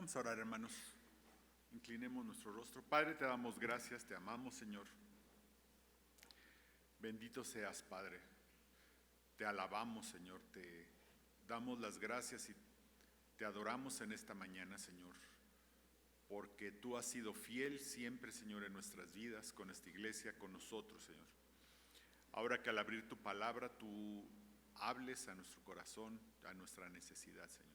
Vamos a orar, hermanos. Inclinemos nuestro rostro. Padre, te damos gracias, te amamos, Señor. Bendito seas, Padre. Te alabamos, Señor. Te damos las gracias y te adoramos en esta mañana, Señor. Porque tú has sido fiel siempre, Señor, en nuestras vidas, con esta iglesia, con nosotros, Señor. Ahora que al abrir tu palabra, tú hables a nuestro corazón, a nuestra necesidad, Señor.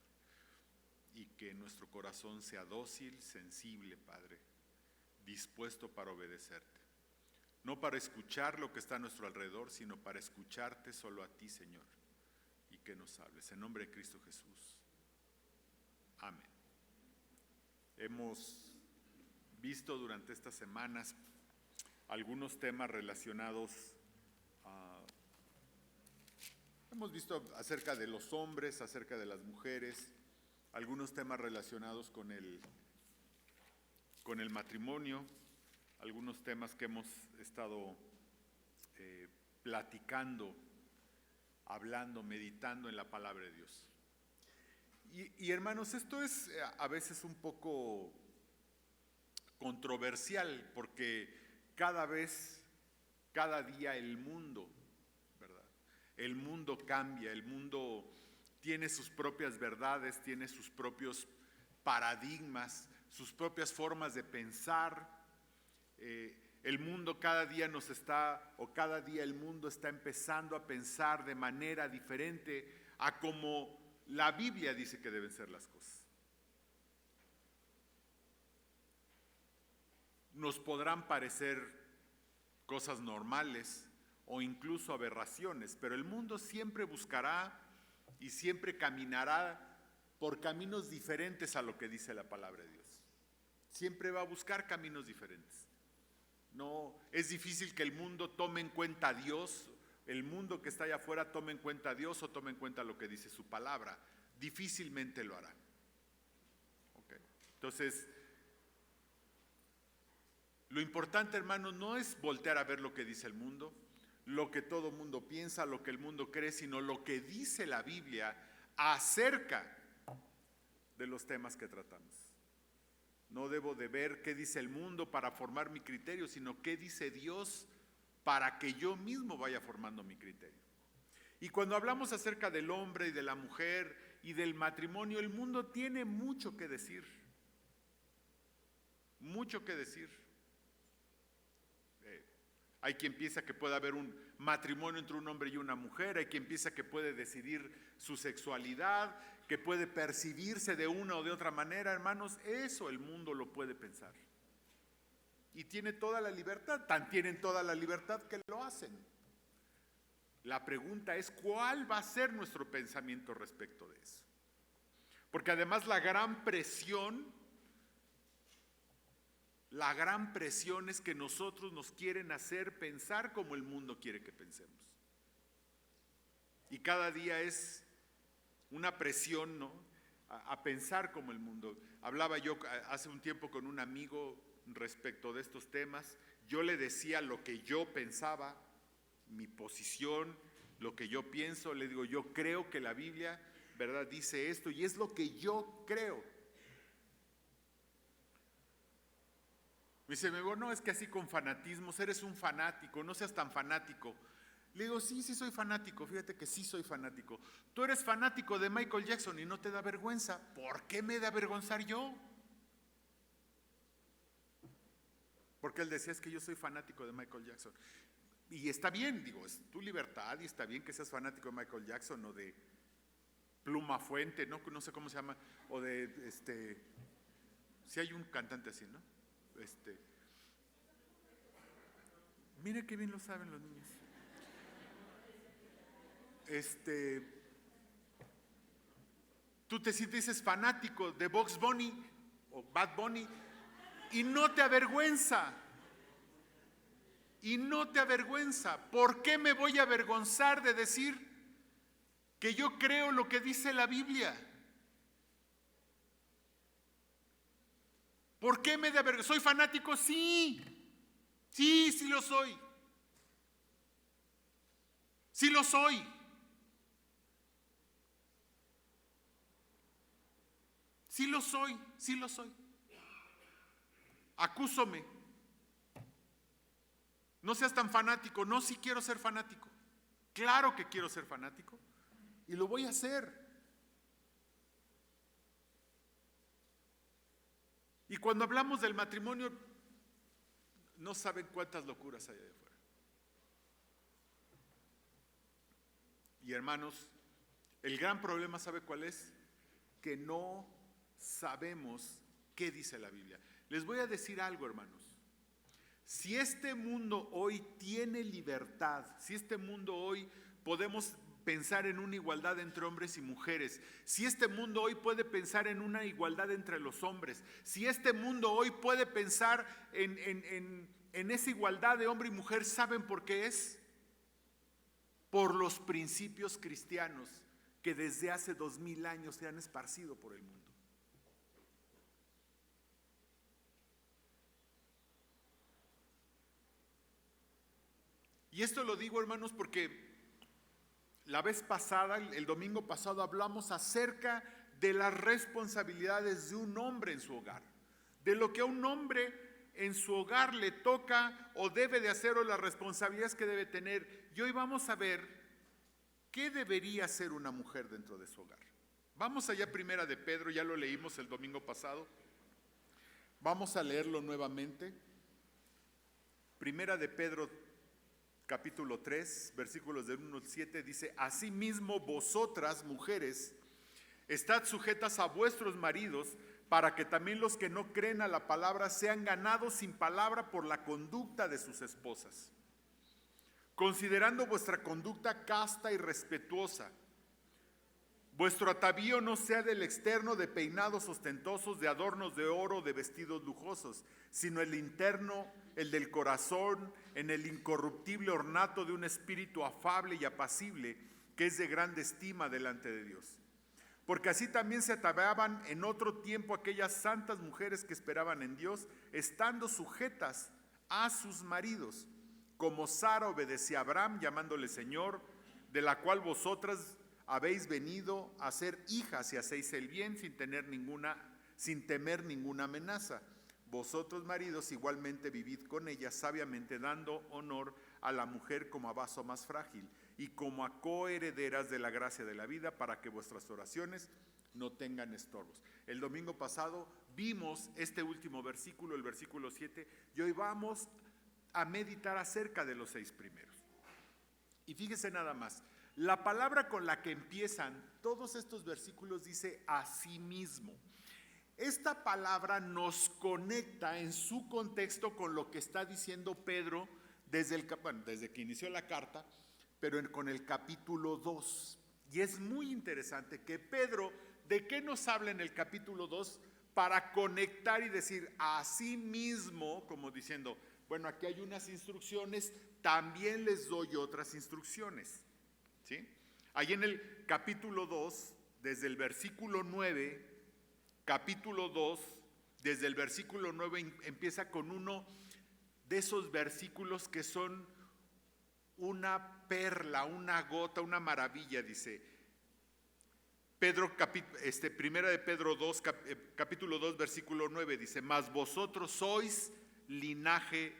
Y que nuestro corazón sea dócil, sensible, Padre, dispuesto para obedecerte. No para escuchar lo que está a nuestro alrededor, sino para escucharte solo a ti, Señor. Y que nos hables. En nombre de Cristo Jesús. Amén. Hemos visto durante estas semanas algunos temas relacionados hemos visto acerca de los hombres, acerca de las mujeres, algunos temas relacionados con el matrimonio, algunos temas que hemos estado platicando, hablando, meditando en la palabra de Dios. Y hermanos, esto es a veces un poco controversial porque cada día el mundo, ¿verdad? El mundo cambia, el mundo tiene sus propias verdades, tiene sus propios paradigmas, sus propias formas de pensar. El mundo cada día el mundo está empezando a pensar de manera diferente a como la Biblia dice que deben ser las cosas. Nos podrán parecer cosas normales o incluso aberraciones, pero el mundo siempre buscará y siempre caminará por caminos diferentes a lo que dice la palabra de Dios. Siempre va a buscar caminos diferentes. No, es difícil que el mundo tome en cuenta a Dios, el mundo que está allá afuera tome en cuenta a Dios o tome en cuenta lo que dice su palabra. Difícilmente lo hará. Okay. Entonces, lo importante, hermanos, no es voltear a ver lo que dice el mundo, lo que todo mundo piensa, lo que el mundo cree, sino lo que dice la Biblia acerca de los temas que tratamos. No debo de ver qué dice el mundo para formar mi criterio, sino qué dice Dios para que yo mismo vaya formando mi criterio. Y cuando hablamos acerca del hombre y de la mujer y del matrimonio, el mundo tiene mucho que decir. Mucho que decir. Hay quien piensa que puede haber un matrimonio entre un hombre y una mujer, hay quien piensa que puede decidir su sexualidad, que puede percibirse de una o de otra manera, hermanos, eso el mundo lo puede pensar. Y tiene toda la libertad, tienen toda la libertad que lo hacen. La pregunta es, ¿cuál va a ser nuestro pensamiento respecto de eso? Porque además la gran presión es que nosotros nos quieren hacer pensar como el mundo quiere que pensemos. Y cada día es una presión, ¿no?, a pensar como el mundo. Hablaba yo hace un tiempo con un amigo respecto de estos temas. Yo le decía lo que yo pensaba, mi posición, lo que yo pienso. Le digo, yo creo que la Biblia, ¿verdad?, dice esto y es lo que yo creo. Me dice, no, es que así con fanatismos, eres un fanático, no seas tan fanático. Le digo, sí soy fanático, fíjate que sí soy fanático. Tú eres fanático de Michael Jackson y no te da vergüenza. ¿Por qué me he de avergonzar yo? Porque él decía, es que yo soy fanático de Michael Jackson. Y está bien, digo, es tu libertad y está bien que seas fanático de Michael Jackson o de Pluma Fuente, no sé cómo se llama, o de, si hay un cantante así, ¿no? Mire qué bien lo saben los niños. Tú te dices fanático de Bugs Bunny o Bad Bunny y no te avergüenza. Y no te avergüenza. ¿Por qué me voy a avergonzar de decir que yo creo lo que dice la Biblia? ¿Por qué me he de avergonzar? ¿Soy fanático? Sí lo soy. Sí lo soy. Sí lo soy, sí lo soy. Acúsome. No seas tan fanático. No, sí quiero ser fanático. Claro que quiero ser fanático. Y lo voy a hacer. Y cuando hablamos del matrimonio, no saben cuántas locuras hay allá afuera. Y hermanos, el gran problema, ¿sabe cuál es? Que no sabemos qué dice la Biblia. Les voy a decir algo, hermanos. Si este mundo hoy tiene libertad, si este mundo hoy podemos pensar en una igualdad entre hombres y mujeres, si este mundo hoy puede pensar en una igualdad entre los hombres, si este mundo hoy puede pensar en esa igualdad de hombre y mujer, ¿saben por qué es? Por los principios cristianos que desde hace 2000 años se han esparcido por el mundo. Y esto lo digo, hermanos, porque la vez pasada, el domingo pasado, hablamos acerca de las responsabilidades de un hombre en su hogar, de lo que a un hombre en su hogar le toca o debe de hacer, o las responsabilidades que debe tener. Y hoy vamos a ver qué debería hacer una mujer dentro de su hogar. Vamos allá, Primera de Pedro, ya lo leímos el domingo pasado. Vamos a leerlo nuevamente. Primera de Pedro, capítulo 3, versículos del 1 al 7, dice: asimismo vosotras, mujeres, estad sujetas a vuestros maridos, para que también los que no creen a la palabra sean ganados sin palabra por la conducta de sus esposas, considerando vuestra conducta casta y respetuosa. Vuestro atavío no sea del externo, de peinados ostentosos, de adornos de oro, de vestidos lujosos, sino el interno, el del corazón, en el incorruptible ornato de un espíritu afable y apacible, que es de grande estima delante de Dios. Porque así también se ataviaban en otro tiempo aquellas santas mujeres que esperaban en Dios, estando sujetas a sus maridos, como Sara obedecía a Abraham, llamándole Señor, de la cual vosotras habéis venido a ser hijas y hacéis el bien sin temer ninguna amenaza. Vosotros, maridos, igualmente vivid con ella sabiamente, dando honor a la mujer como a vaso más frágil y como a coherederas de la gracia de la vida, para que vuestras oraciones no tengan estorbos. El domingo pasado vimos este último versículo, el versículo 7, y hoy vamos a meditar acerca de los 6 primeros. Y fíjese nada más, la palabra con la que empiezan todos estos versículos dice asimismo. Esta palabra nos conecta en su contexto con lo que está diciendo Pedro desde que inició la carta, pero con el capítulo 2. Y es muy interesante que Pedro, ¿de qué nos habla en el capítulo 2? Para conectar y decir asimismo, como diciendo, bueno, aquí hay unas instrucciones, también les doy otras instrucciones. ¿Sí? Ahí en el capítulo 2, desde el versículo 9, capítulo 2, desde el versículo 9 empieza con uno de esos versículos que son una perla, una gota, una maravilla, dice Primera de Pedro 2, capítulo 2, versículo 9, dice: mas vosotros sois linaje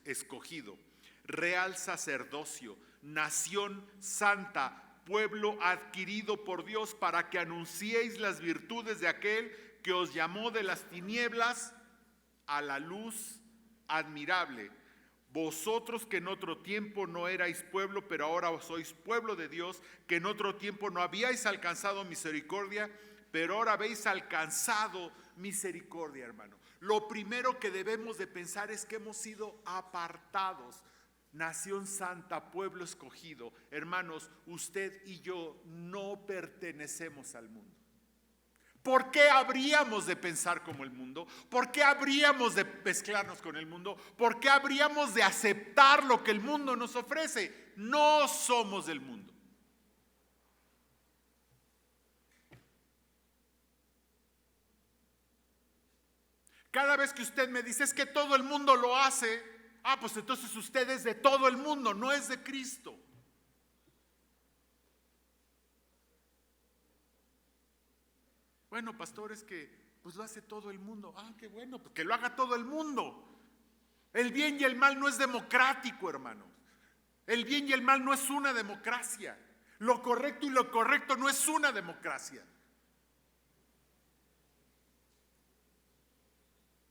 escogido, real sacerdocio, nación santa, pueblo adquirido por Dios, para que anunciéis las virtudes de aquel que os llamó de las tinieblas a la luz admirable. Vosotros que en otro tiempo no erais pueblo, pero ahora sois pueblo de Dios, que en otro tiempo no habíais alcanzado misericordia, pero ahora habéis alcanzado misericordia, hermano. Lo primero que debemos de pensar es que hemos sido apartados. Nación santa, pueblo escogido. Hermanos, usted y yo no pertenecemos al mundo. ¿Por qué habríamos de pensar como el mundo? ¿Por qué habríamos de mezclarnos con el mundo? ¿Por qué habríamos de aceptar lo que el mundo nos ofrece? No somos del mundo. Cada vez que usted me dice es que todo el mundo lo hace, pues entonces usted es de todo el mundo, no es de Cristo. Bueno, pastor, es que pues lo hace todo el mundo. Ah, qué bueno, pues que lo haga todo el mundo. El bien y el mal no es democrático, hermano. El bien y el mal no es una democracia. Lo correcto y lo correcto no es una democracia.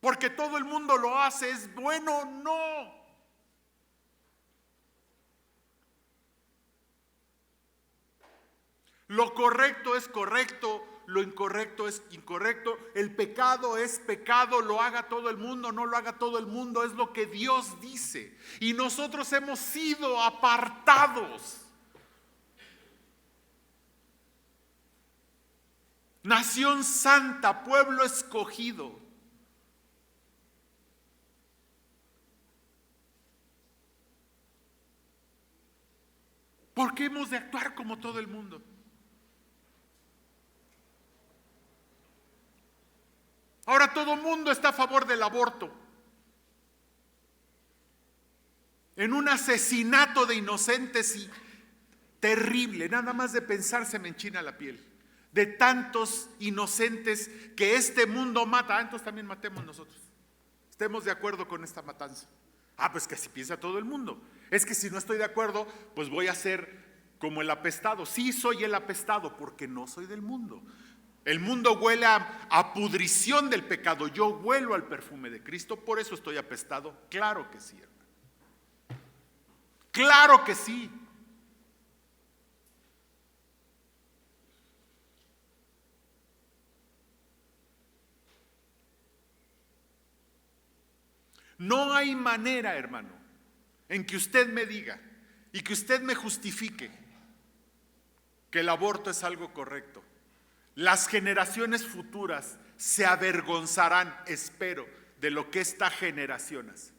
Porque todo el mundo lo hace, ¿es bueno? No. Lo correcto es correcto, lo incorrecto es incorrecto. El pecado es pecado, lo haga todo el mundo, no lo haga todo el mundo, es lo que Dios dice. Y nosotros hemos sido apartados. Nación santa, pueblo escogido. ¿Por qué hemos de actuar como todo el mundo? Ahora todo el mundo está a favor del aborto. En un asesinato de inocentes y terrible, nada más de pensar se me enchina la piel. De tantos inocentes que este mundo mata. Entonces también matemos nosotros. Estemos de acuerdo con esta matanza. Pues que así piensa todo el mundo. Es que si no estoy de acuerdo, pues voy a ser como el apestado. Sí, soy el apestado porque no soy del mundo. El mundo huele a pudrición del pecado. Yo huelo al perfume de Cristo, por eso estoy apestado. Claro que sí, hermano. Claro que sí. No hay manera, hermano, en que usted me diga y que usted me justifique que el aborto es algo correcto. Las generaciones futuras se avergonzarán, espero, de lo que esta generación hace.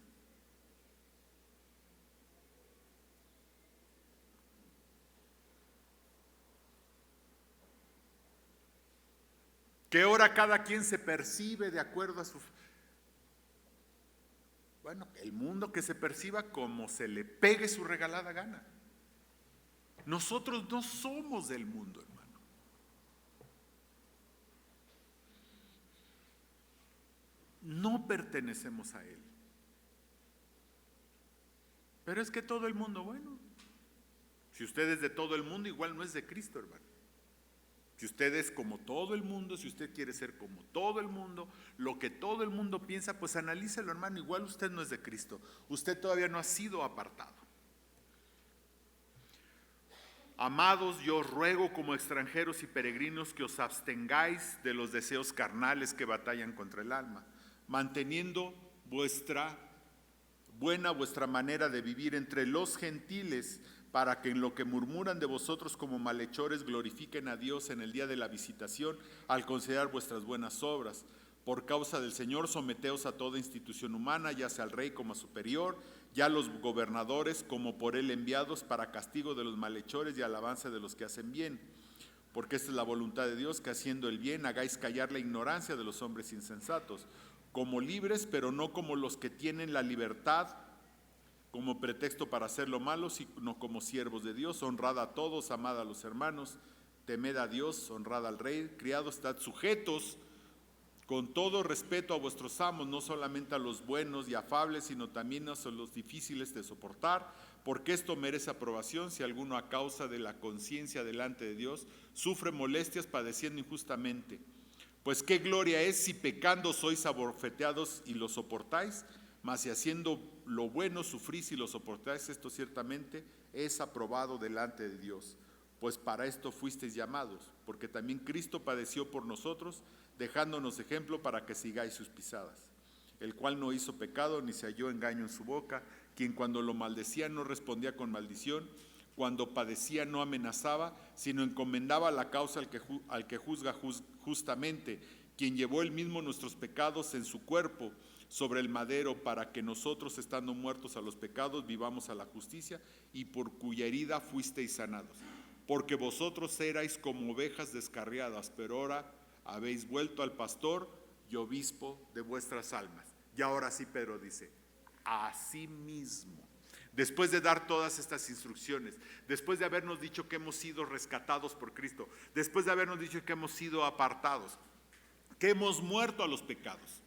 Que ahora cada quien se percibe de acuerdo a su... Bueno, el mundo que se perciba como se le pegue su regalada gana. Nosotros no somos del mundo, hermano. No pertenecemos a él. Pero es que todo el mundo, bueno, si usted es de todo el mundo, igual no es de Cristo, hermano. Si usted es como todo el mundo, si usted quiere ser como todo el mundo, lo que todo el mundo piensa, pues analícelo, hermano, igual usted no es de Cristo. Usted todavía no ha sido apartado. Amados, yo os ruego como extranjeros y peregrinos que os abstengáis de los deseos carnales que batallan contra el alma, manteniendo vuestra manera de vivir entre los gentiles, para que en lo que murmuran de vosotros como malhechores glorifiquen a Dios en el día de la visitación al considerar vuestras buenas obras. Por causa del Señor, someteos a toda institución humana, ya sea al rey como a superior, ya a los gobernadores como por él enviados, para castigo de los malhechores y alabanza de los que hacen bien. Porque esta es la voluntad de Dios, que haciendo el bien hagáis callar la ignorancia de los hombres insensatos, como libres, pero no como los que tienen la libertad como pretexto para hacer lo malo, sino como siervos de Dios. Honrad a todos, amad a los hermanos, temed a Dios, honrad al rey. Criados, estad sujetos con todo respeto a vuestros amos, no solamente a los buenos y afables, sino también a los difíciles de soportar, porque esto merece aprobación si alguno a causa de la conciencia delante de Dios sufre molestias padeciendo injustamente. Pues qué gloria es si pecando sois abofeteados y lo soportáis, mas si haciendo lo bueno sufrís y lo soportáis, esto ciertamente es aprobado delante de Dios. Pues para esto fuisteis llamados, porque también Cristo padeció por nosotros, dejándonos ejemplo para que sigáis sus pisadas, el cual no hizo pecado ni se halló engaño en su boca, quien cuando lo maldecía no respondía con maldición, cuando padecía no amenazaba, sino encomendaba la causa al que juzga justamente, quien llevó él mismo nuestros pecados en su cuerpo sobre el madero, para que nosotros, estando muertos a los pecados, vivamos a la justicia, y por cuya herida fuisteis sanados. Porque vosotros erais como ovejas descarriadas, pero ahora habéis vuelto al pastor y obispo de vuestras almas. Y ahora sí Pedro dice, así mismo, después de dar todas estas instrucciones, después de habernos dicho que hemos sido rescatados por Cristo, después de habernos dicho que hemos sido apartados, que hemos muerto a los pecados,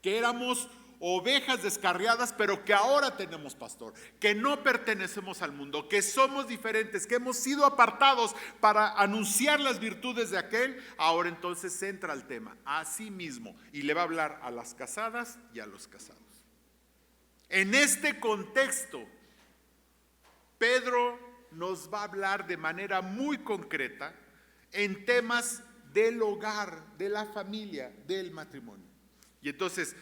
que éramos ovejas descarriadas, pero que ahora tenemos pastor, que no pertenecemos al mundo, que somos diferentes, que hemos sido apartados para anunciar las virtudes de aquel. Ahora entonces entra al tema, a sí mismo, y le va a hablar a las casadas y a los casados. En este contexto, Pedro nos va a hablar de manera muy concreta en temas del hogar, de la familia, del matrimonio. Y entonces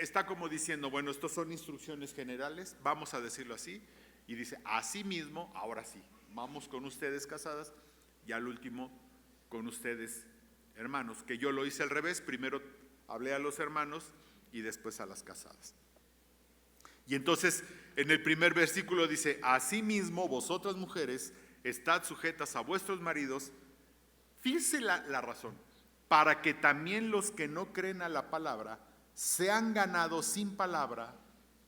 está como diciendo, bueno, estos son instrucciones generales, vamos a decirlo así, y dice, así mismo, ahora sí, vamos con ustedes casadas, y al último con ustedes hermanos, que yo lo hice al revés, primero hablé a los hermanos y después a las casadas. Y entonces en el primer versículo dice, asimismo vosotras mujeres estad sujetas a vuestros maridos. Fíjense la razón, para que también los que no creen a la palabra sean ganados sin palabra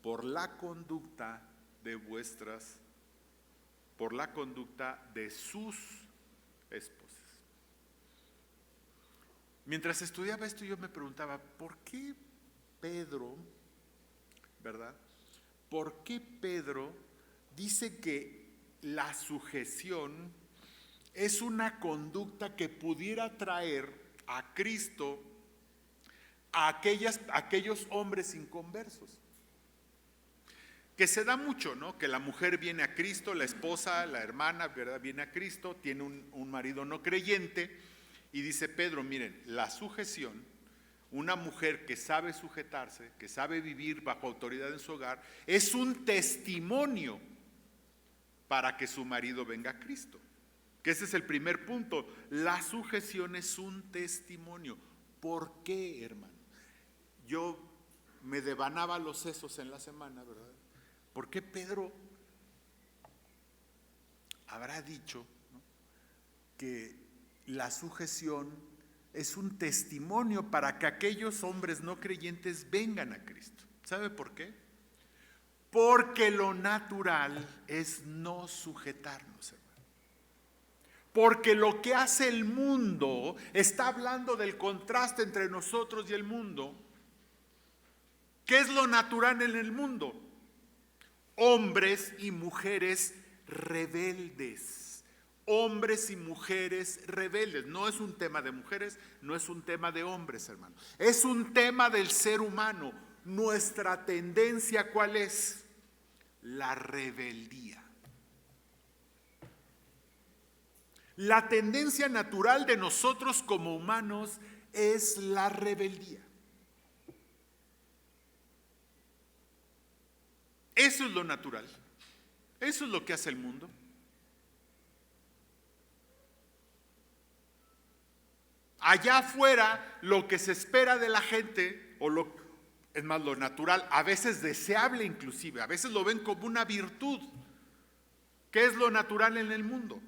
por la conducta de sus esposas. Mientras estudiaba esto yo me preguntaba, ¿por qué Pedro, verdad? ¿Por qué Pedro dice que la sujeción es una conducta que pudiera traer a Cristo a aquellos hombres inconversos? Que se da mucho, ¿no? Que la mujer viene a Cristo, la esposa, la hermana, ¿verdad? Viene a Cristo, tiene un marido no creyente, y dice Pedro, miren, la sujeción, una mujer que sabe sujetarse, que sabe vivir bajo autoridad en su hogar, es un testimonio para que su marido venga a Cristo. Que ese es el primer punto. La sujeción es un testimonio. ¿Por qué, hermano? Yo me devanaba los sesos en la semana, ¿verdad? ¿Por qué Pedro habrá dicho, ¿no?, que la sujeción es un testimonio para que aquellos hombres no creyentes vengan a Cristo? ¿Sabe por qué? Porque lo natural es no sujetarnos, hermano. Porque lo que hace el mundo, está hablando del contraste entre nosotros y el mundo. ¿Qué es lo natural en el mundo? Hombres y mujeres rebeldes. Hombres y mujeres rebeldes. No es un tema de mujeres, no es un tema de hombres, hermano. Es un tema del ser humano. Nuestra tendencia, ¿cuál es? La rebeldía. La tendencia natural de nosotros como humanos es la rebeldía. Eso es lo natural. Eso es lo que hace el mundo. Allá afuera, lo que se espera de la gente, es más, lo natural, a veces deseable inclusive, a veces lo ven como una virtud. ¿Qué es lo natural en el mundo?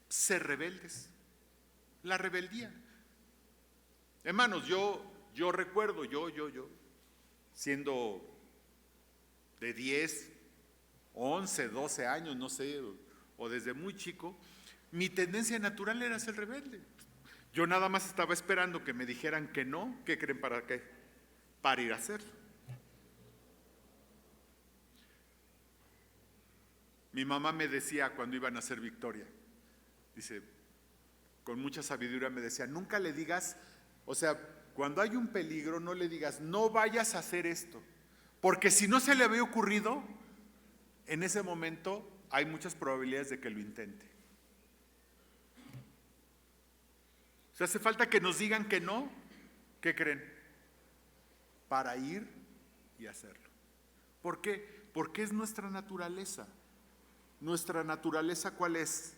Ser rebeldes. La rebeldía. Hermanos, yo recuerdo, siendo de 10, 11, 12 años, no sé, o desde muy chico, mi tendencia natural era ser rebelde. Yo nada más estaba esperando que me dijeran que no. ¿Qué creen para qué? Para ir a hacerlo. Mi mamá me decía cuando iban a hacer Victoria, dice, con mucha sabiduría me decía, nunca le digas, o sea, cuando hay un peligro no le digas, no vayas a hacer esto, porque si no se le había ocurrido, en ese momento hay muchas probabilidades de que lo intente. O sea, hace falta que nos digan que no. ¿Qué creen? Para ir y hacerlo. ¿Por qué? Porque es nuestra naturaleza. ¿Nuestra naturaleza cuál es?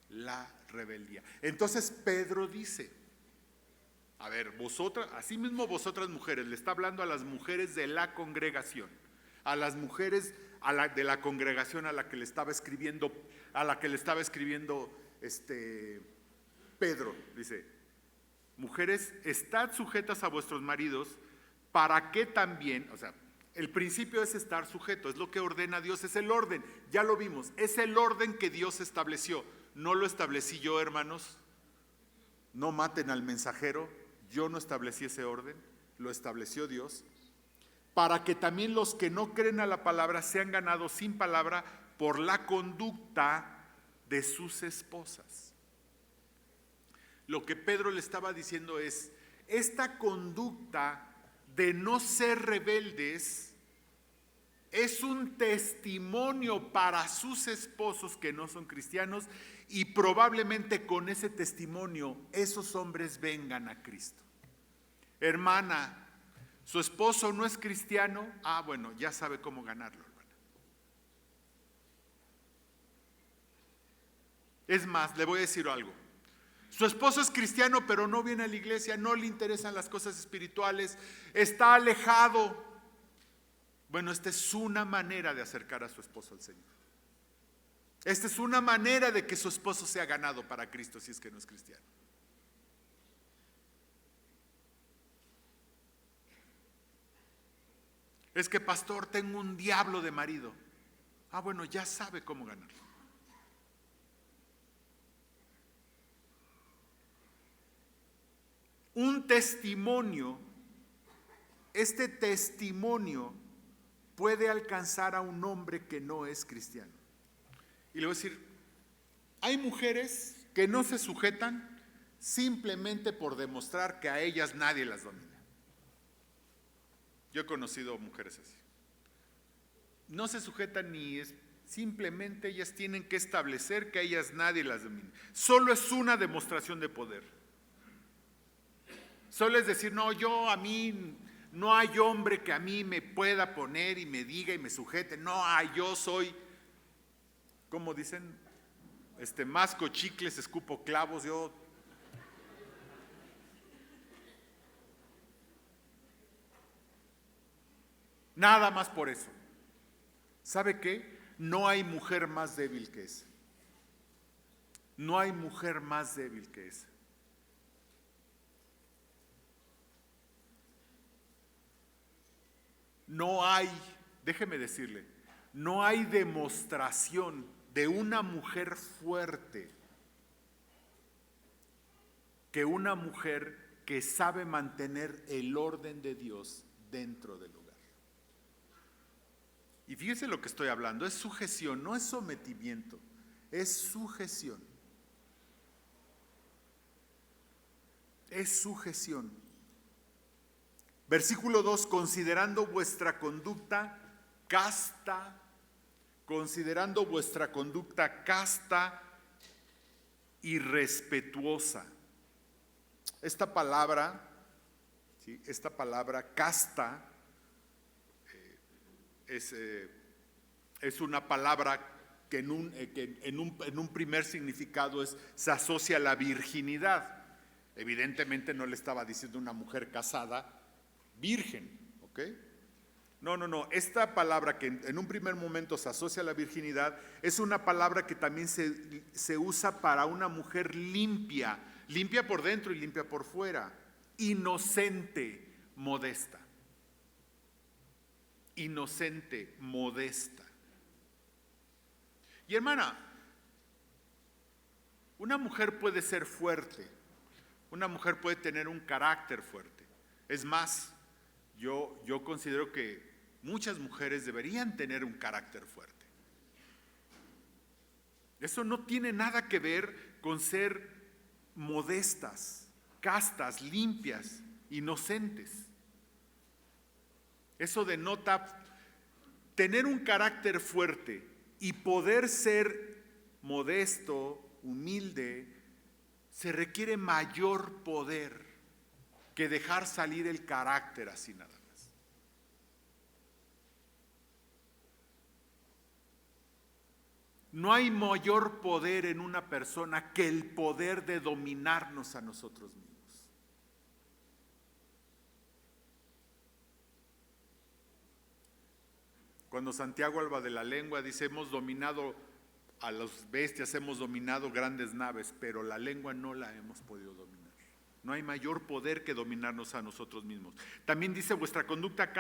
La rebeldía. Entonces Pedro dice, a ver, vosotras, así mismo vosotras mujeres, le está hablando a las mujeres de la congregación, a las mujeres de la congregación a la que le estaba escribiendo, Pedro, dice, mujeres, estad sujetas a vuestros maridos, para que también, o sea, el principio es estar sujeto, es lo que ordena Dios, es el orden, ya lo vimos, es el orden que Dios estableció, no lo establecí yo, hermanos, no maten al mensajero. Yo no establecí ese orden, lo estableció Dios, para que también los que no creen a la palabra sean ganados sin palabra por la conducta de sus esposas. Lo que Pedro le estaba diciendo es, esta conducta de no ser rebeldes es un testimonio para sus esposos que no son cristianos, y probablemente con ese testimonio esos hombres vengan a Cristo. Hermana, su esposo no es cristiano, bueno, ya sabe cómo ganarlo, hermana. Es más, le voy a decir algo. Su esposo es cristiano, pero no viene a la iglesia, no le interesan las cosas espirituales, está alejado. Bueno, esta es una manera de acercar a su esposo al Señor. Esta es una manera de que su esposo sea ganado para Cristo si es que no es cristiano. Es que, pastor, tengo un diablo de marido. Bueno, ya sabe cómo ganarlo. Un testimonio, este testimonio puede alcanzar a un hombre que no es cristiano. Y le voy a decir, hay mujeres que no se sujetan simplemente por demostrar que a ellas nadie las domina. Yo he conocido mujeres así. No se sujetan simplemente ellas tienen que establecer que a ellas nadie las domina. Solo es una demostración de poder. Solo es decir, no, a mí no hay hombre que a mí me pueda poner y me diga y me sujete. No, yo soy, ¿cómo dicen? Masco chicles, escupo clavos, yo. Nada más por eso. ¿Sabe qué? No hay mujer más débil que esa. No hay mujer más débil que esa. No hay, déjeme decirle, no hay demostración de una mujer fuerte que una mujer que sabe mantener el orden de Dios dentro del hogar. Y fíjese lo que estoy hablando, es sujeción, no es sometimiento, es sujeción. Es sujeción. Versículo 2, considerando vuestra conducta casta, y respetuosa. Esta palabra, ¿sí? Esta palabra casta es una palabra que en un primer significado se asocia a la virginidad. Evidentemente no le estaba diciendo una mujer casada virgen, ¿ok? No. Esta palabra que en un primer momento se asocia a la virginidad es una palabra que también se usa para una mujer limpia por dentro y limpia por fuera, inocente, modesta. Inocente, modesta. Y hermana, una mujer puede ser fuerte, una mujer puede tener un carácter fuerte. Es más, yo considero que muchas mujeres deberían tener un carácter fuerte. Eso no tiene nada que ver con ser modestas, castas, limpias, inocentes. Eso denota tener un carácter fuerte y poder ser modesto, humilde. Se requiere mayor poder que dejar salir el carácter así nada más. No hay mayor poder en una persona que el poder de dominarnos a nosotros mismos. Cuando Santiago habla de la lengua, dice, hemos dominado a las bestias, hemos dominado grandes naves, pero la lengua no la hemos podido dominar. No hay mayor poder que dominarnos a nosotros mismos. También dice vuestra conducta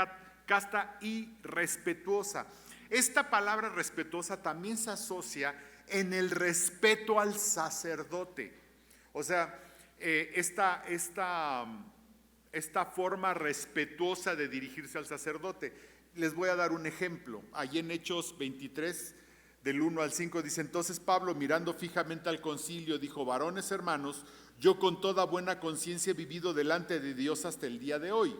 casta y respetuosa. Esta palabra respetuosa también se asocia en el respeto al sacerdote. O sea, esta forma respetuosa de dirigirse al sacerdote. Les voy a dar un ejemplo. Allí en Hechos 23, del 1 al 5, dice: entonces Pablo, mirando fijamente al concilio, dijo: varones hermanos, yo con toda buena conciencia he vivido delante de Dios hasta el día de hoy.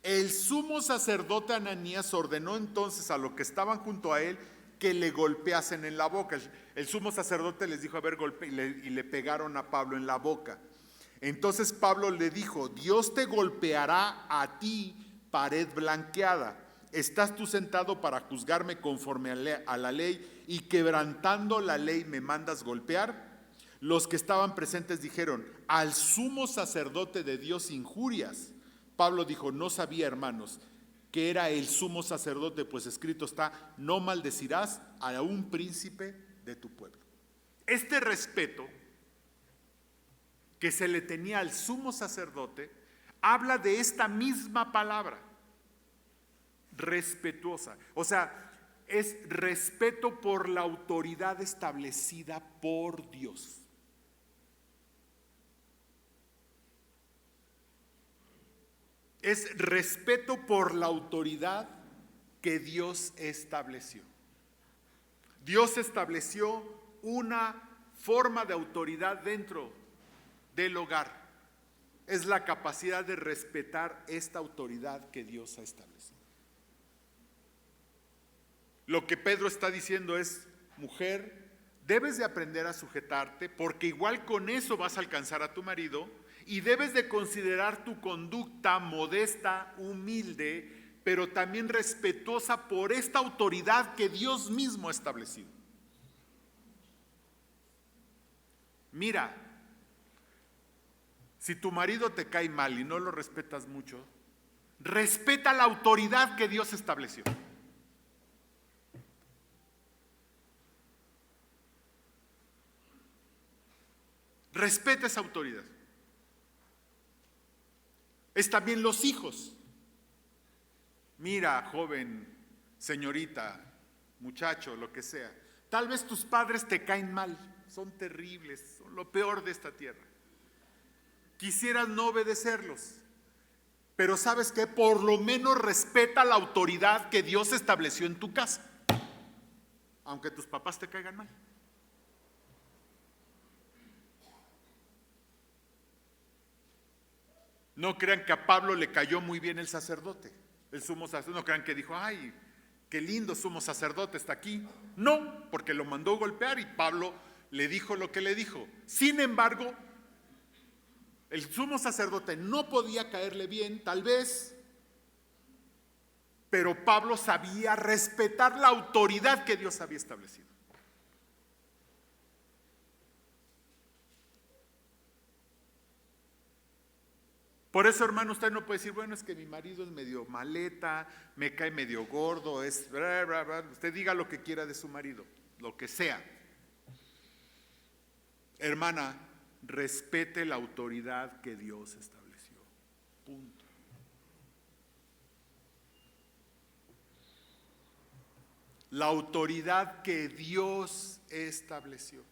El sumo sacerdote Ananías ordenó entonces a los que estaban junto a él que le golpeasen en la boca. El sumo sacerdote les dijo: a ver, golpe, y le pegaron a Pablo en la boca. Entonces Pablo le dijo: Dios te golpeará a ti, pared blanqueada. ¿Estás tú sentado para juzgarme conforme a la ley y quebrantando la ley me mandas golpear? Los que estaban presentes dijeron: al sumo sacerdote de Dios injurias. Pablo dijo: no sabía, hermanos, que era el sumo sacerdote, pues escrito está: no maldecirás a un príncipe de tu pueblo. Este respeto que se le tenía al sumo sacerdote habla de esta misma palabra, respetuosa. O sea, es respeto por la autoridad establecida por Dios. Es respeto por la autoridad que Dios estableció. Dios estableció una forma de autoridad dentro del hogar. Es la capacidad de respetar esta autoridad que Dios ha establecido. Lo que Pedro está diciendo es: mujer, debes de aprender a sujetarte, porque igual con eso vas a alcanzar a tu marido, y debes de considerar tu conducta modesta, humilde, pero también respetuosa por esta autoridad que Dios mismo ha establecido. Mira, si tu marido te cae mal y no lo respetas mucho, respeta la autoridad que Dios estableció. Respeta esa autoridad. Es también los hijos. Mira, joven, señorita, muchacho, lo que sea, tal vez tus padres te caen mal, son terribles, son lo peor de esta tierra. Quisieras no obedecerlos, pero ¿sabes qué? Por lo menos respeta la autoridad que Dios estableció en tu casa, aunque tus papás te caigan mal. No crean que a Pablo le cayó muy bien el sacerdote, el sumo sacerdote. No crean que dijo: ay, qué lindo sumo sacerdote está aquí. No, porque lo mandó golpear y Pablo le dijo lo que le dijo. Sin embargo, el sumo sacerdote no podía caerle bien, tal vez, pero Pablo sabía respetar la autoridad que Dios había establecido. Por eso, hermano, usted no puede decir: bueno, es que mi marido es medio maleta, me cae medio gordo, es bla, bla, bla. Usted diga lo que quiera de su marido, lo que sea. Hermana, respete la autoridad que Dios estableció. Punto. La autoridad que Dios estableció.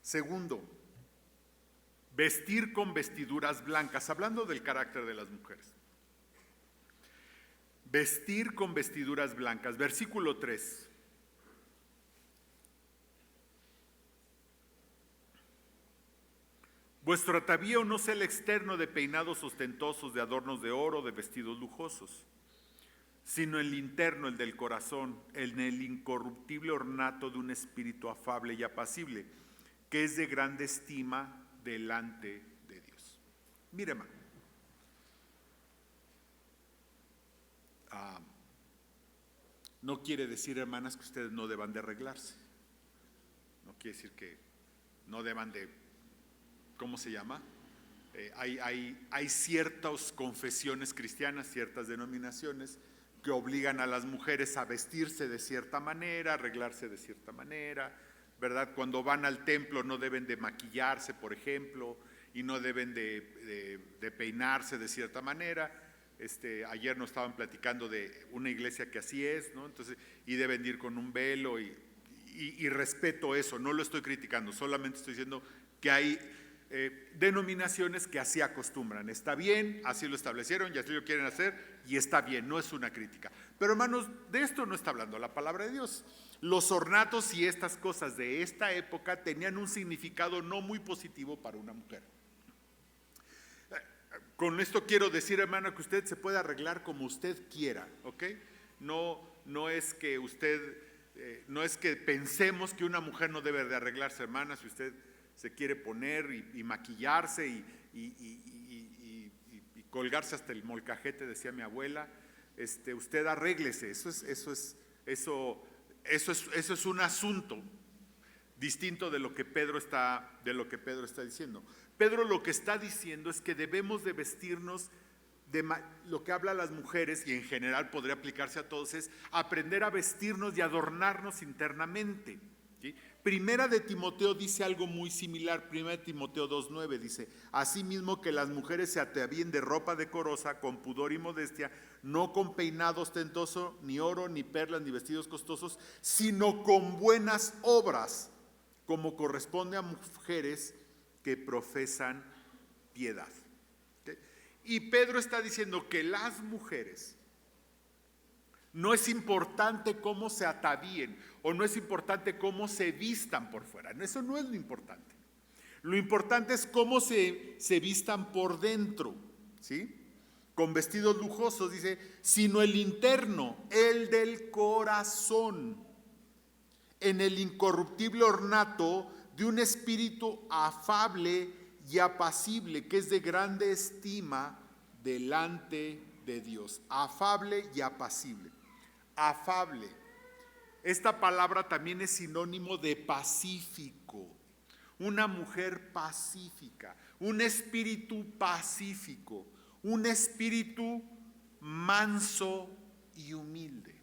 Segundo, vestir con vestiduras blancas, hablando del carácter de las mujeres. Vestir con vestiduras blancas, versículo 3. Vuestro atavío no sea el externo de peinados ostentosos, de adornos de oro, de vestidos lujosos, sino el interno, el del corazón, en el incorruptible ornato de un espíritu afable y apacible, que es de grande estima delante de Dios. Mire, hermano, no quiere decir, hermanas, que ustedes no deban de arreglarse. No quiere decir que no deban de, ¿cómo se llama? Hay ciertas confesiones cristianas, ciertas denominaciones que obligan a las mujeres a vestirse de cierta manera, arreglarse de cierta manera, ¿verdad? Cuando van al templo no deben de maquillarse, por ejemplo, y no deben de peinarse de cierta manera. Ayer nos estaban platicando de una iglesia que así es, ¿no? Entonces, y deben ir con un velo y respeto eso, no lo estoy criticando, solamente estoy diciendo que hay denominaciones que así acostumbran. Está bien, así lo establecieron y así lo quieren hacer y está bien, no es una crítica. Pero hermanos, de esto no está hablando la palabra de Dios. Los ornatos y estas cosas de esta época tenían un significado no muy positivo para una mujer. Con esto quiero decir, hermano, que usted se puede arreglar como usted quiera, ¿ok? No es que no es que pensemos que una mujer no debe de arreglarse, hermana. Si usted se quiere poner y maquillarse y colgarse hasta el molcajete, decía mi abuela, usted arréglese. Eso es un asunto distinto de lo que Pedro está diciendo. Pedro lo que está diciendo es que debemos de vestirnos lo que habla a las mujeres, y en general podría aplicarse a todos, es aprender a vestirnos y adornarnos internamente, ¿sí? Primera de Timoteo dice algo muy similar. Primera de Timoteo 2:9 dice: asimismo que las mujeres se atavíen de ropa decorosa, con pudor y modestia, no con peinado ostentoso, ni oro, ni perlas, ni vestidos costosos, sino con buenas obras, como corresponde a mujeres que profesan piedad. ¿Okay? Y Pedro está diciendo que las mujeres no es importante cómo se atavíen o no es importante cómo se vistan por fuera. Eso no es lo importante. Lo importante es cómo se vistan por dentro, ¿sí? Con vestidos lujosos, dice, sino el interno, el del corazón, en el incorruptible ornato de un espíritu afable y apacible, que es de grande estima delante de Dios. Afable y apacible. Afable. Esta palabra también es sinónimo de pacífico. Una mujer pacífica, un espíritu pacífico, un espíritu manso y humilde.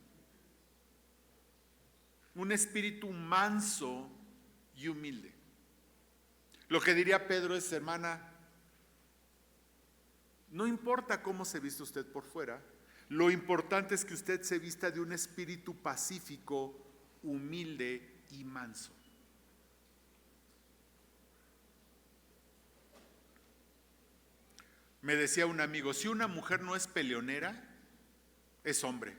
Un espíritu manso y humilde. Lo que diría Pedro es: hermana, no importa cómo se viste usted por fuera, lo importante es que usted se vista de un espíritu pacífico, humilde y manso. Me decía un amigo, si una mujer no es peleonera, es hombre.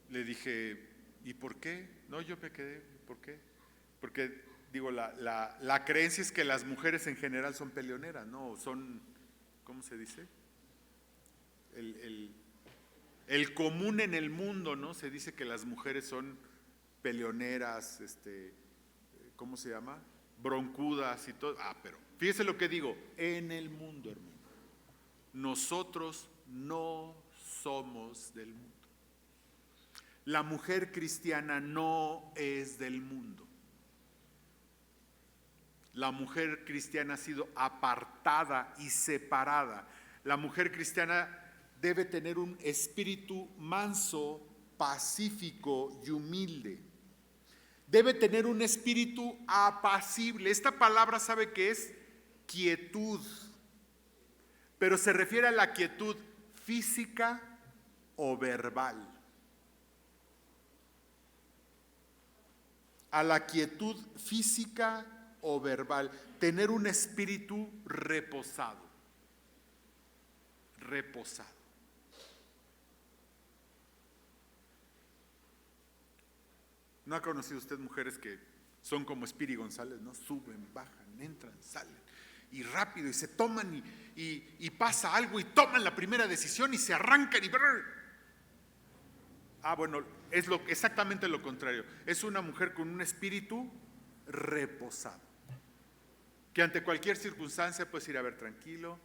Le dije, ¿y por qué? No, yo me quedé, ¿por qué? Porque, digo, la creencia es que las mujeres en general son peleoneras, ¿no? Son, ¿cómo se dice? El común en el mundo, ¿no? Se dice que las mujeres son peleoneras, ¿cómo se llama? Broncudas y todo. Pero fíjese lo que digo, en el mundo, hermano. Nosotros no somos del mundo. La mujer cristiana no es del mundo. La mujer cristiana ha sido apartada y separada. La mujer cristiana debe tener un espíritu manso, pacífico y humilde. Debe tener un espíritu apacible. Esta palabra, ¿sabe qué es? Quietud. Pero se refiere a la quietud física o verbal. A la quietud física o verbal, tener un espíritu reposado. Reposado. ¿No ha conocido usted mujeres que son como Spiri González, ¿no? Suben, bajan, entran, salen, y rápido, y se toman, y pasa algo, y toman la primera decisión, y se arrancan, y... bueno, es exactamente lo contrario. Es una mujer con un espíritu reposado, que ante cualquier circunstancia puedes ir a ver tranquilo,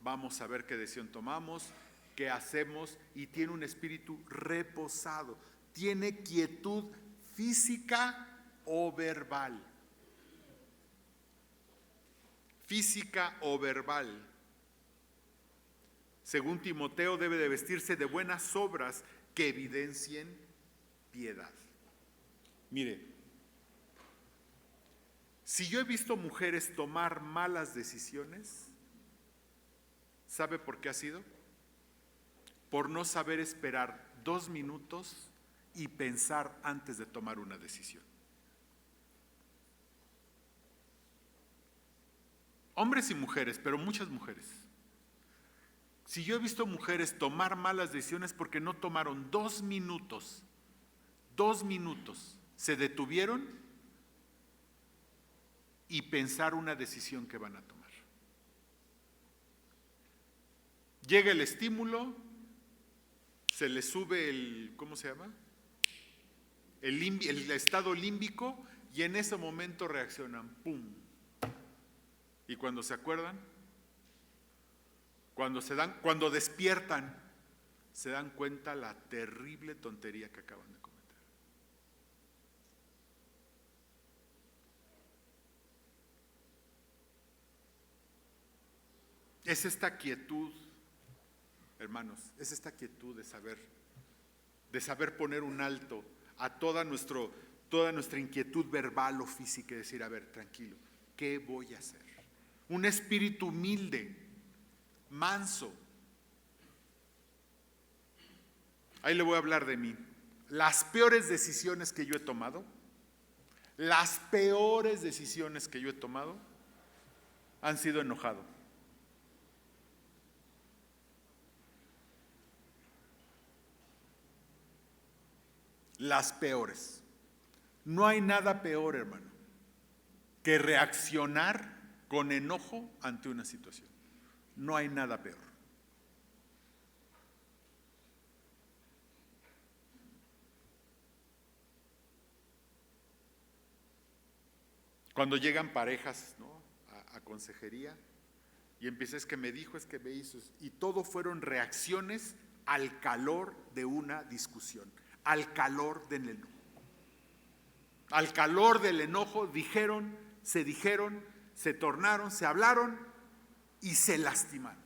vamos a ver qué decisión tomamos, qué hacemos, y tiene un espíritu reposado, tiene quietud física o verbal. Física o verbal. según Timoteo, debe de vestirse de buenas obras que evidencien piedad. Mire, si yo he visto mujeres tomar malas decisiones, ¿sabe por qué ha sido? Por no saber esperar 2 minutos y pensar antes de tomar una decisión. Hombres y mujeres, pero muchas mujeres. Si yo he visto mujeres tomar malas decisiones porque no tomaron 2 minutos, se detuvieron y pensar una decisión que van a tomar. Llega el estímulo, se les sube el, ¿cómo se llama? El estado límbico, y en ese momento reaccionan, ¡pum! Y cuando se acuerdan, cuando despiertan, se dan cuenta la terrible tontería que acaban de cometer. Es esta quietud, hermanos, es esta quietud de saber poner un alto a toda nuestra inquietud verbal o física y decir, a ver, tranquilo, ¿qué voy a hacer? Un espíritu humilde, manso. Ahí le voy a hablar de mí. Las peores decisiones que yo he tomado, han sido enojado. Las peores. No hay nada peor, hermano, que reaccionar con enojo ante una situación. No hay nada peor. Cuando llegan parejas, ¿no?, a consejería y empieza, es que me dijo, es que me hizo, y todo fueron reacciones al calor de una discusión, al calor del enojo. Al calor del enojo dijeron, se tornaron, se hablaron y se lastimaron.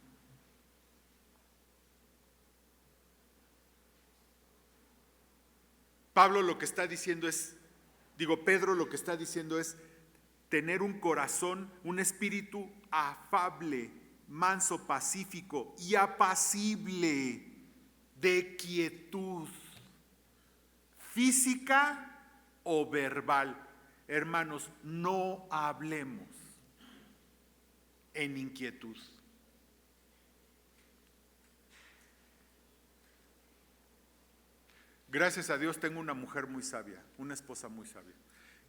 Pedro lo que está diciendo es tener un corazón, un espíritu afable, manso, pacífico y apacible, de quietud física o verbal. Hermanos, no hablemos en inquietud. Gracias a Dios tengo una mujer muy sabia, una esposa muy sabia,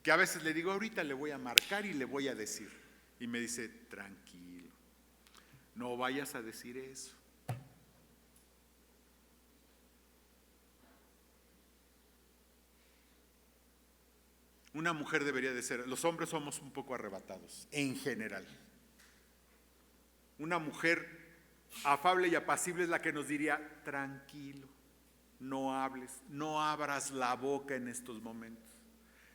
que a veces le digo, ahorita le voy a marcar y le voy a decir. Y me dice, tranquilo, no vayas a decir eso. Una mujer debería de ser, los hombres somos un poco arrebatados, en general. Una mujer afable y apacible es la que nos diría, tranquilo, no hables, no abras la boca en estos momentos.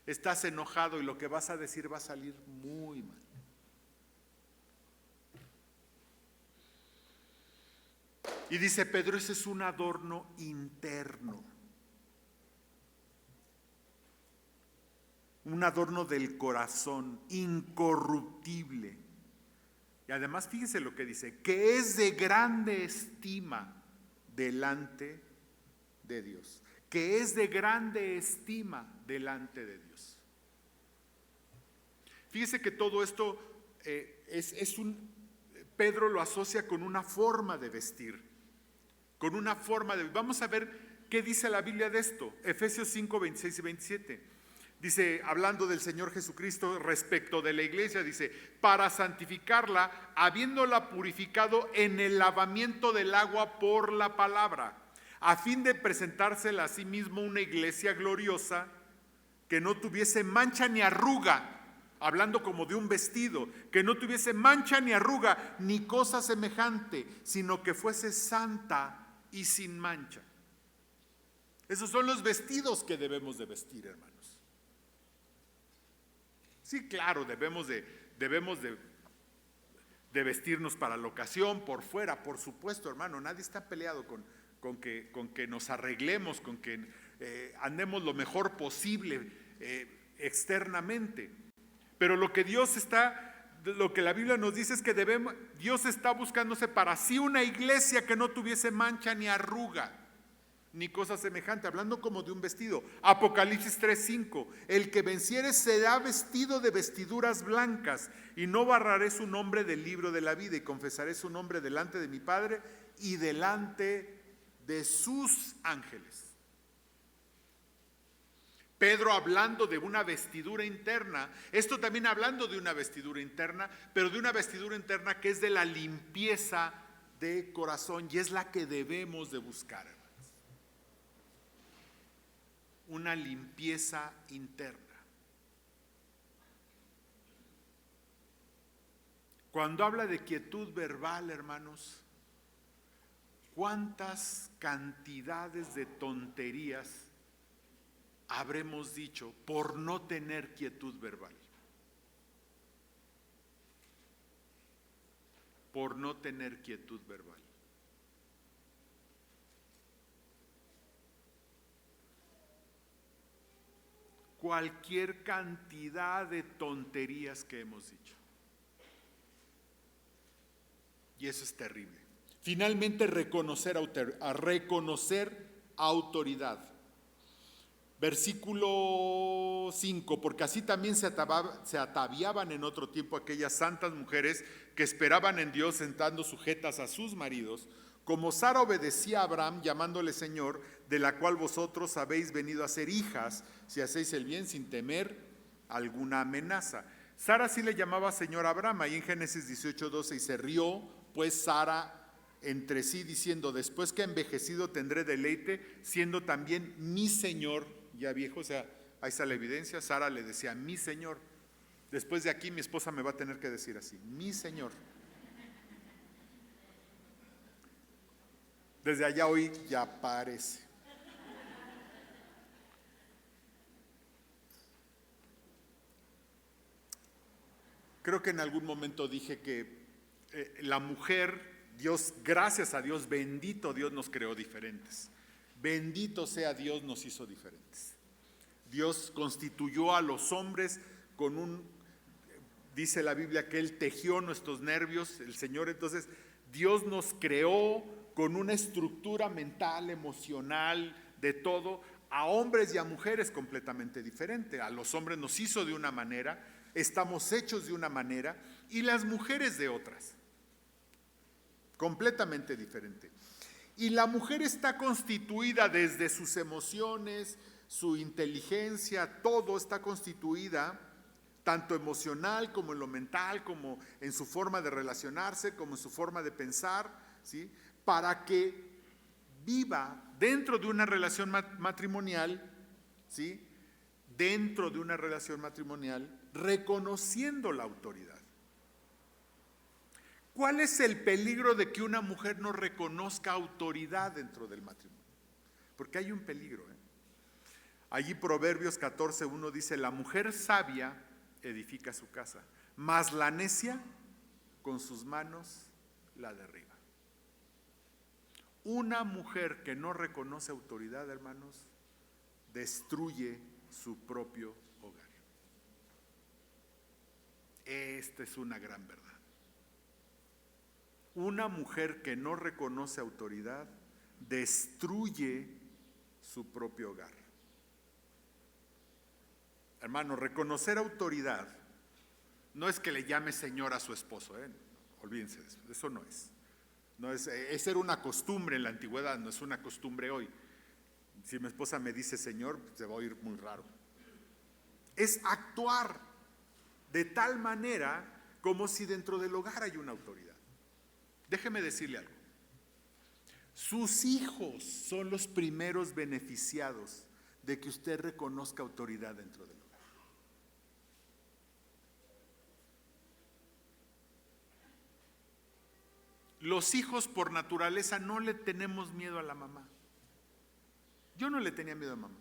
Estás enojado y lo que vas a decir va a salir muy mal. Y dice Pedro, ese es un adorno interno. Un adorno del corazón, incorruptible. Y además fíjese lo que dice, que es de grande estima delante de Dios. Que es de grande estima delante de Dios. Fíjese que todo esto Pedro lo asocia con una forma de vestir. Vamos a ver qué dice la Biblia de esto. Efesios 5, 26 y 27. Dice, hablando del Señor Jesucristo respecto de la iglesia, dice, para santificarla, habiéndola purificado en el lavamiento del agua por la palabra, a fin de presentársela a sí mismo una iglesia gloriosa, que no tuviese mancha ni arruga, hablando como de un vestido, que no tuviese mancha ni arruga, ni cosa semejante, sino que fuese santa y sin mancha. Esos son los vestidos que debemos de vestir, hermanos. Sí, claro, debemos de de vestirnos para la ocasión, por fuera, por supuesto, hermano, nadie está peleado con que nos arreglemos, con que andemos lo mejor posible externamente. Pero lo que la Biblia nos dice es que Dios está buscándose para sí una iglesia que no tuviese mancha ni arruga, ni cosa semejante, hablando como de un vestido. Apocalipsis 3:5, el que venciere será vestido de vestiduras blancas, y no borraré su nombre del libro de la vida, y confesaré su nombre delante de mi Padre y delante de sus ángeles. Pedro hablando de una vestidura interna, esto también hablando de una vestidura interna, pero de una vestidura interna que es de la limpieza de corazón, y es la que debemos de buscar, hermanos. Una limpieza interna. Cuando habla de quietud verbal, hermanos, ¿cuántas cantidades de tonterías habremos dicho por no tener quietud verbal? Por no tener quietud verbal. Cualquier cantidad de tonterías que hemos dicho. Y eso es terrible. Finalmente, reconocer autoridad. Versículo 5, porque así también se ataviaban en otro tiempo aquellas santas mujeres que esperaban en Dios, estando sujetas a sus maridos, como Sara obedecía a Abraham llamándole Señor, de la cual vosotros habéis venido a ser hijas, si hacéis el bien sin temer alguna amenaza. Sara sí le llamaba Señor a Abraham, ahí en Génesis 18:12, y se rió pues Sara entre sí diciendo, después que envejecido tendré deleite, siendo también mi Señor ya viejo. O sea, ahí está la evidencia. Sara le decía, mi Señor. Después de aquí mi esposa me va a tener que decir así, mi Señor. Desde allá hoy ya parece. Creo que en algún momento dije que la mujer, Dios, gracias a Dios, bendito Dios, nos creó diferentes. Bendito sea Dios, nos hizo diferentes. Dios constituyó a los hombres dice la Biblia que Él tejió nuestros nervios, el Señor. Entonces, Dios nos creó con una estructura mental, emocional, de todo, a hombres y a mujeres completamente diferente. A los hombres nos hizo de una manera, estamos hechos de una manera, y las mujeres de otras, completamente diferente. Y la mujer está constituida desde sus emociones, su inteligencia, todo está constituida, tanto emocional como en lo mental, como en su forma de relacionarse, como en su forma de pensar, ¿sí? Para que viva dentro de una relación matrimonial, ¿sí? Dentro de una relación matrimonial, reconociendo la autoridad. ¿Cuál es el peligro de que una mujer no reconozca autoridad dentro del matrimonio? Porque hay un peligro. Allí Proverbios 14:1 dice, la mujer sabia edifica su casa, mas la necia con sus manos la derriba. Una mujer que no reconoce autoridad, hermanos, destruye su propio hogar. Esta es una gran verdad. Una mujer que no reconoce autoridad destruye su propio hogar. Hermano, reconocer autoridad no es que le llame Señor a su esposo, olvídense de eso, eso no es. No es, esa era una costumbre en la antigüedad, no es una costumbre hoy. Si mi esposa me dice Señor, se va a oír muy raro. Es actuar de tal manera como si dentro del hogar hay una autoridad. Déjeme decirle algo. Sus hijos son los primeros beneficiados de que usted reconozca autoridad dentro del hogar. Los hijos por naturaleza no le tenemos miedo a la mamá. Yo no le tenía miedo a mamá.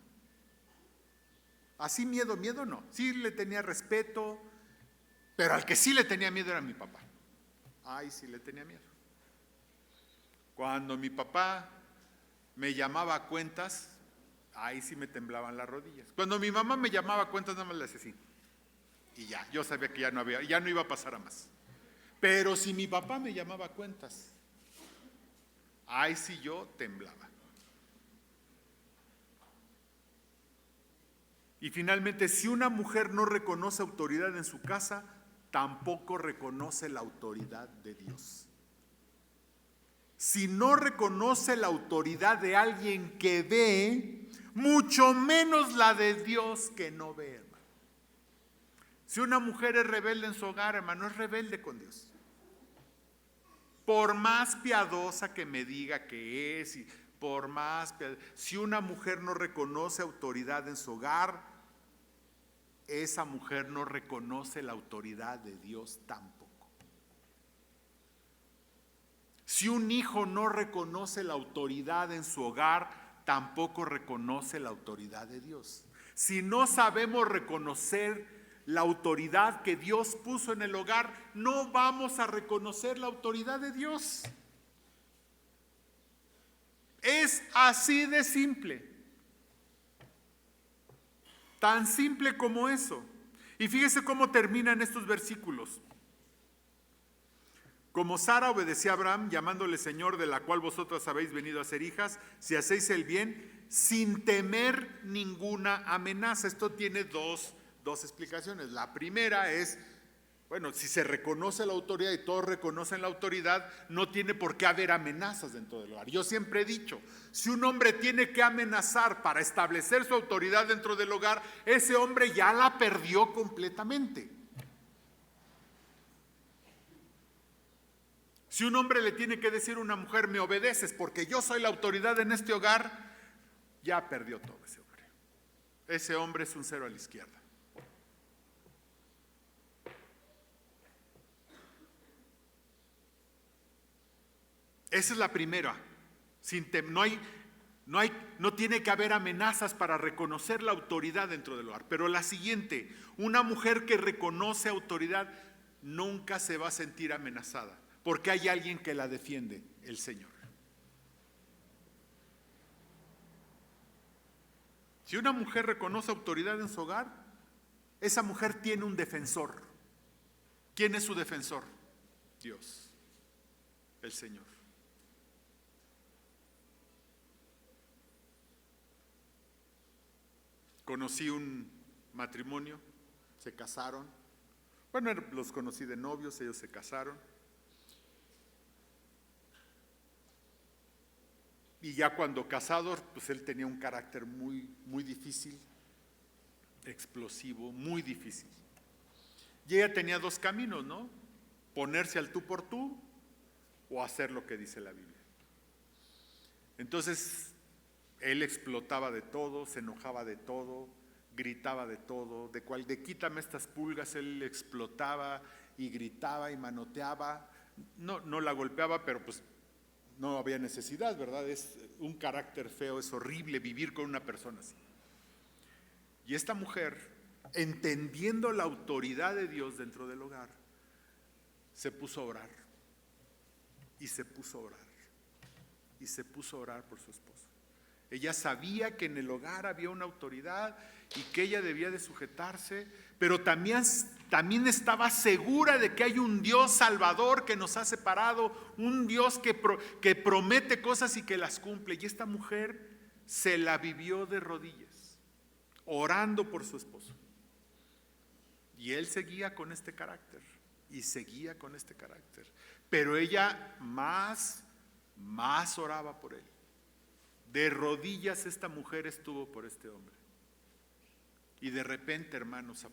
Así miedo no. Sí le tenía respeto, pero al que sí le tenía miedo era mi papá. Ay, sí le tenía miedo. Cuando mi papá me llamaba a cuentas, ahí sí me temblaban las rodillas. Cuando mi mamá me llamaba a cuentas, nada más le hacía así. Y ya, yo sabía que ya no iba a pasar a más. Pero si mi papá me llamaba a cuentas, ahí sí yo temblaba. Y finalmente, si una mujer no reconoce autoridad en su casa, tampoco reconoce la autoridad de Dios. Si no reconoce la autoridad de alguien que ve, mucho menos la de Dios que no ve, hermano. Si una mujer es rebelde en su hogar, hermano, es rebelde con Dios. Por más piadosa que me diga que es, si una mujer no reconoce autoridad en su hogar, esa mujer no reconoce la autoridad de Dios tampoco. Si un hijo no reconoce la autoridad en su hogar, tampoco reconoce la autoridad de Dios. Si no sabemos reconocer la autoridad que Dios puso en el hogar, no vamos a reconocer la autoridad de Dios. Es así de simple. Tan simple como eso. Y fíjese cómo terminan estos versículos. Como Sara obedeció a Abraham, llamándole Señor, de la cual vosotras habéis venido a ser hijas, si hacéis el bien, sin temer ninguna amenaza. Esto tiene dos explicaciones. La primera es, bueno, si se reconoce la autoridad y todos reconocen la autoridad, no tiene por qué haber amenazas dentro del hogar. Yo siempre he dicho, si un hombre tiene que amenazar para establecer su autoridad dentro del hogar, ese hombre ya la perdió completamente. Si un hombre le tiene que decir a una mujer, me obedeces porque yo soy la autoridad en este hogar, ya perdió todo ese hombre. Ese hombre es un cero a la izquierda. Esa es la primera. No tiene que haber amenazas para reconocer la autoridad dentro del hogar. Pero la siguiente, una mujer que reconoce autoridad nunca se va a sentir amenazada, porque hay alguien que la defiende, el Señor. Si una mujer reconoce autoridad en su hogar, esa mujer tiene un defensor. ¿Quién es su defensor? Dios, el Señor. Conocí un matrimonio, se casaron. Bueno, los conocí de novios, ellos se casaron. Y ya cuando casados, pues él tenía un carácter muy, muy difícil, explosivo, muy difícil. Y ella tenía dos caminos, ¿no? Ponerse al tú por tú o hacer lo que dice la Biblia. Entonces, él explotaba de todo, se enojaba de todo, gritaba de todo, de quítame estas pulgas, él explotaba y gritaba y manoteaba. No la golpeaba, pero pues no había necesidad, ¿verdad? Es un carácter feo, es horrible vivir con una persona así. Y esta mujer, entendiendo la autoridad de Dios dentro del hogar, se puso a orar. Y se puso a orar. Y se puso a orar por su esposo. Ella sabía que en el hogar había una autoridad y que ella debía de sujetarse, pero también estaba segura de que hay un Dios salvador que nos ha separado, un Dios que promete cosas y que las cumple. Y esta mujer se la vivió de rodillas, orando por su esposo. Y él seguía con este carácter, y seguía con este carácter. Pero ella más oraba por él. De rodillas esta mujer estuvo por este hombre. Y de repente, hermanos,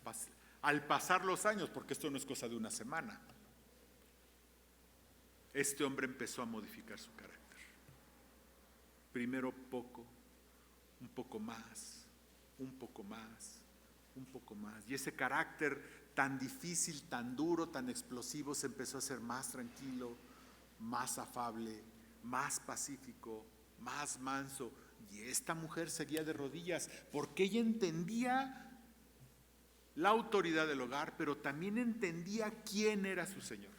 al pasar los años, porque esto no es cosa de una semana, este hombre empezó a modificar su carácter. Primero poco, un poco más, un poco más, un poco más. Y ese carácter tan difícil, tan duro, tan explosivo, se empezó a hacer más tranquilo, más afable, más pacífico, más manso. Y esta mujer seguía de rodillas porque ella entendía la autoridad del hogar, pero también entendía quién era su Señor.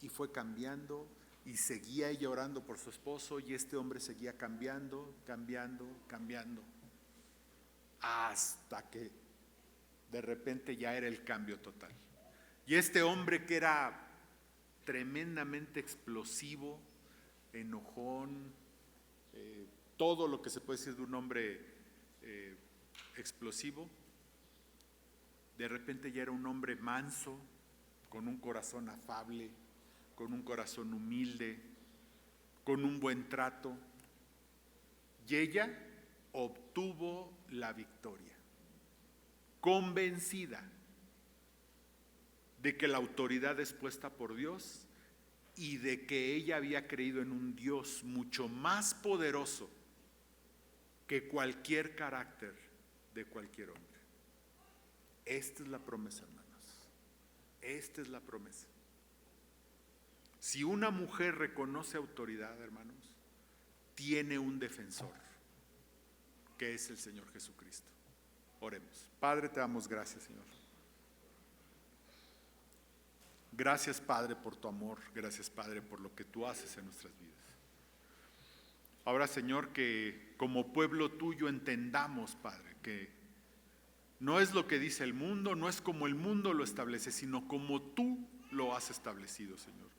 Y fue cambiando y seguía ella orando por su esposo y este hombre seguía cambiando, hasta que de repente ya era el cambio total. Y este hombre que era tremendamente explosivo, enojón, todo lo que se puede decir de un hombre explosivo, de repente ya era un hombre manso, con un corazón afable, con un corazón humilde, con un buen trato. Y ella obtuvo la victoria, convencida de que la autoridad es puesta por Dios y de que ella había creído en un Dios mucho más poderoso que cualquier carácter de cualquier hombre. Esta es la promesa, hermanos. Esta es la promesa. Si una mujer reconoce autoridad, hermanos, tiene un defensor, que es el Señor Jesucristo. Oremos. Padre, te damos gracias, Señor. Gracias, Padre, por tu amor. Gracias, Padre, por lo que tú haces en nuestras vidas. Ahora, Señor, que como pueblo tuyo entendamos, Padre, que no es lo que dice el mundo, no es como el mundo lo establece, sino como tú lo has establecido, Señor.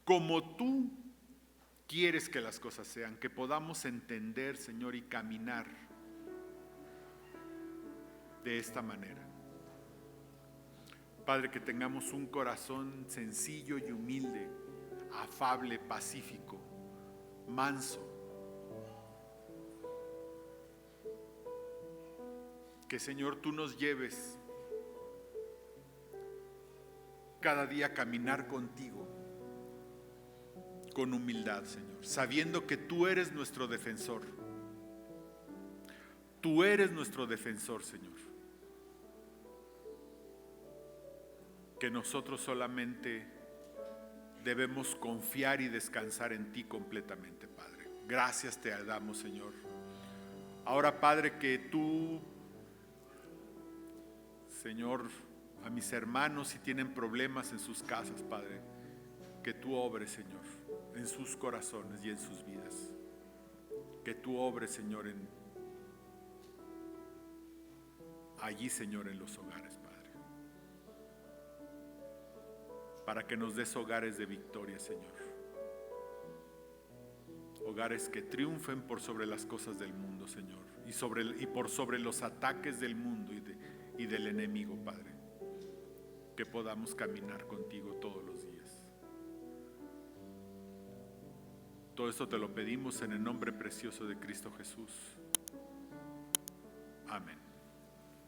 Como tú quieres que las cosas sean, que podamos entender, Señor, y caminar de esta manera. Padre, que tengamos un corazón sencillo y humilde, afable, pacífico, manso. Que, Señor, tú nos lleves cada día a caminar contigo con humildad, Señor, sabiendo que tú eres nuestro defensor. Tú eres nuestro defensor, Señor. Que nosotros solamente debemos confiar y descansar en ti completamente, Padre. Gracias te damos, Señor. Ahora, Padre, que tú, Señor, a mis hermanos si tienen problemas en sus casas, Padre, que tú obres, Señor, en sus corazones y en sus vidas. Que tú obres, Señor, allí, Señor, en los hogares, Padre. Para que nos des hogares de victoria, Señor. Hogares que triunfen por sobre las cosas del mundo, Señor, y por sobre los ataques del mundo y del enemigo, Padre. Que podamos caminar contigo todos los días. Todo esto te lo pedimos en el nombre precioso de Cristo Jesús. Amén.